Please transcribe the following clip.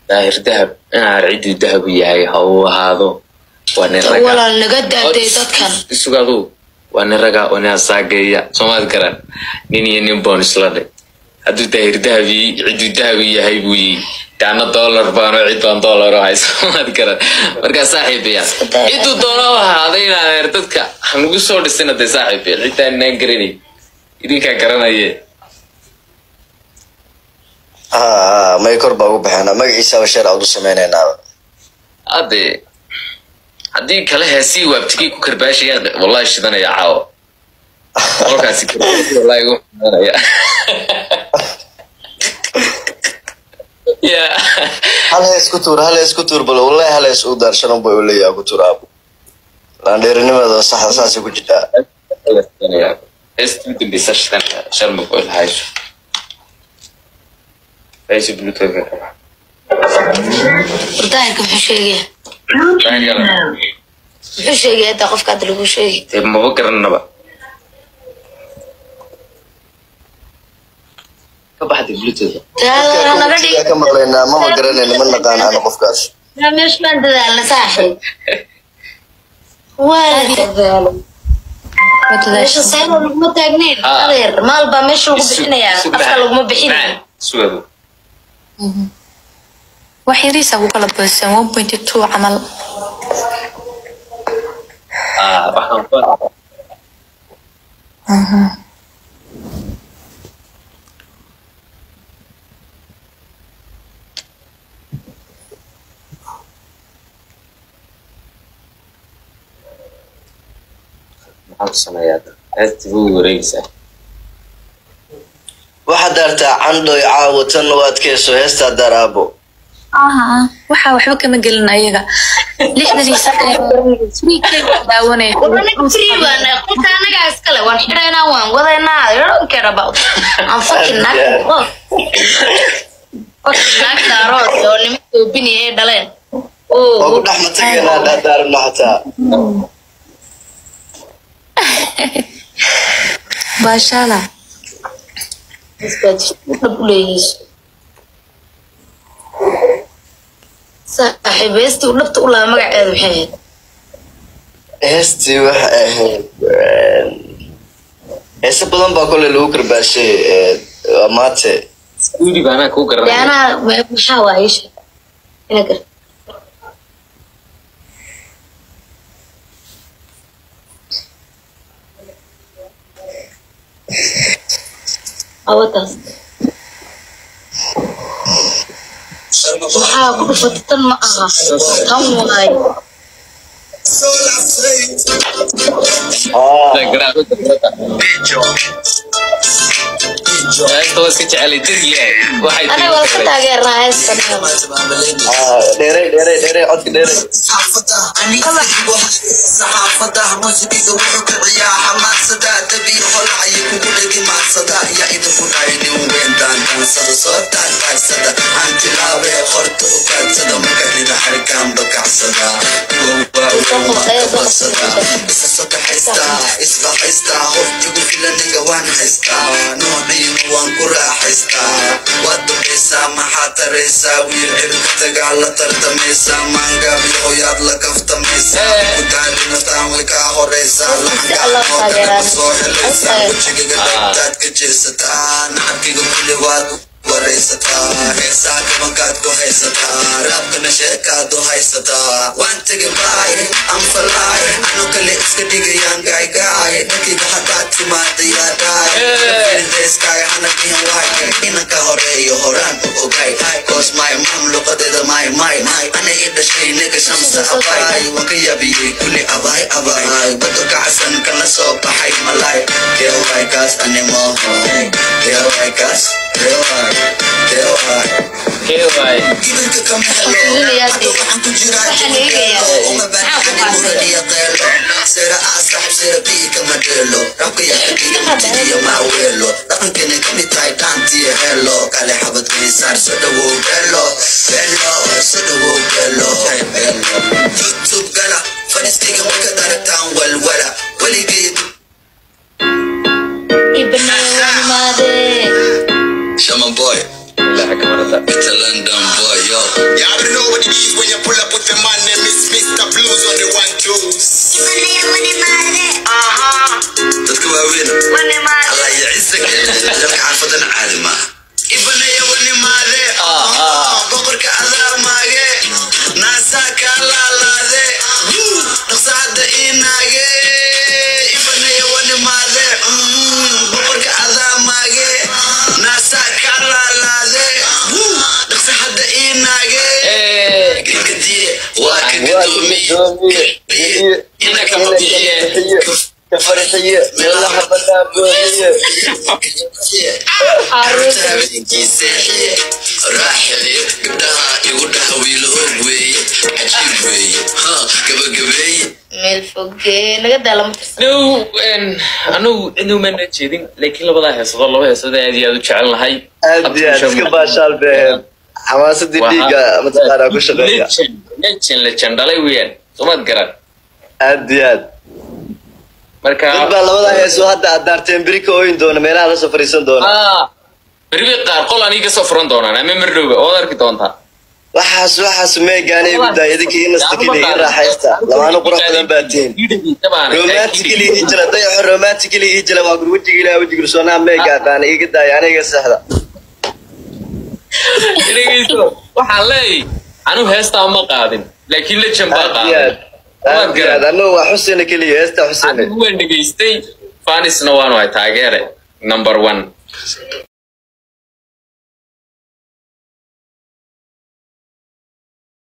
داير ذهب أنا عيد ذهب ياهي هو هذا وأنا رجع ولا نقد ديدات كان سوغادو وأنا رجع وأنا ساقية سمعت كلام نيني بونس لدي هذا داير ذهبي عيد ذهبي ياهي بوي كان $1 بانو عيد $1 هاي سمعت كلام مركز صاحبي يا عيد $1 هذا أنا ردتك هنقول صور السنة ده صاحبي عيد أنا نقرني إذا كان يه ما يكرب أبو بحنا ما يسوي الشارع أو سمعنا ناب هذه كلها هسي وابتكي كرباش يا والله شدنا يا عاو والله كاسي والله يقول يا يا هلا اسكتور بل والله هلا اسودار شنو بقول لي يا كتور أبو لا نديرني ما صح أساسي كجدا استمتع بسرشتنا شرم بقول هايش ايش بلوتوث ردايك بحشية بحشية تقف كادر بحشية ما بكر النبأ كبحد بلوتوث أنا قاعد كم مرينا ما بقرنا من نقان أنا قفكاش لا مش من ذا صاحي ولا مش السنة لو تاجنين غير مال بمشي وبحنا يا أصلا لو ما بحنا سوى وحيريسا وقلب بس 1.2 عمل واحد درتا عنده يعاود تنوات كيسو هستا درابو waxba kama gelin ayaga lixdii saqay free cake daawanay wana free wana qofka anaga iskale waan xirayna waan wadaynaa I don't care about I'm fucking not fucking daro oo nimto biniye dhaleen oo dhaxmatagana daarna hataa baashala please صاحب هستي ونبت ولا مقع الحين هستي هسه بدون بقول لوكر باشي ماتي سوري بنا كوكر أنا بحاول أعيش هكذا أوتاس waxaa ku dhufatay ma aha tan waay esto es que chale dirle waxay ana waa ka taageernaa heestan dheere codka dheere saxaafada muusiga wuxuu kiciyaa xamaasada dabiic holcay ku dhigi maasada ya idinku dhayni weyntaan soo soo taasada anti laabe qorto faadsada marka ila xarkaan bakacsada isba haysta hoftigu filaniga waan haysta noociina waan ku raaxaysta waad dubaysaa maxaa taraysaa wiil cirka tagaa la tartamaysaa maangaab iyo hoyaad la kaftamaysaa kudaalinaftaan way kaa horaysaa laxangaa soo helaysaa wejigaga dhabtaad ka jeesataa nacabkiga kulli waad waraysataa heesaa kabankaad ku haysataa raabkana sheekaad u haysataa waan tegi baay anfalaay ano kale iska dhigayaan gaaygaay dhankayga haddaad timaadayaadaay heeskaay hanagihan waay inanka horeeyo horaan u ogay koos maay mamluqadeeda maay ana i dhashay nega shamsa abaay waan ka yaabiyey kulli abaay bado kacsan kana soo baxay malaay keewaay kaas animo keewaay kaas keewaay idinka kama helo waxaan ku jiraa sera asaxib sera biika madelo rabka yaqiga mutidiya maawelo dhaqankana kamid tahay dhaantiya helo kale xabad kaysaar soo dhawow belo youtube gala fadhiistayga markaad aragtaan walwala weligeed Shaman boy, la kamarada it's a London boy, yo. كفرحية والله حبتها بوهية راحلي قبلها يقولها ويلوغوي عجيبوي ها قبقبي meel fogee naga daa lama tirsan no anu mana jeedin laakiin labadaa heesado laba heesado aad iyo aad u jecel lahay aad iyo aad iska baashaal been xamaasadii dhiiga mataqaanaa ku shaqeeya legend dhalay weeyaan somaad garan aad iyo aad marka dad baa labadaa heeso hadda aad daarteen beri ka ooyin doona meelaha la soo fariisan doona beri qaar qol aniga soo furan doonaan ama mardhowga ood arki doontaa waxaas meegaan igu daay idinka inastakili in raaxaysta labaano qurux badan baatiin romantically ijila waa gurwajiga ilaa wajiga soonaa meegaan iga daay aniga saxda waxaan leeyahay anu heestaa ma qaadin laakiin la jambaa qaaday anu waa Xuseen kaliya heesta Xuseen waan dhageystay fanisna waan way taageere number 1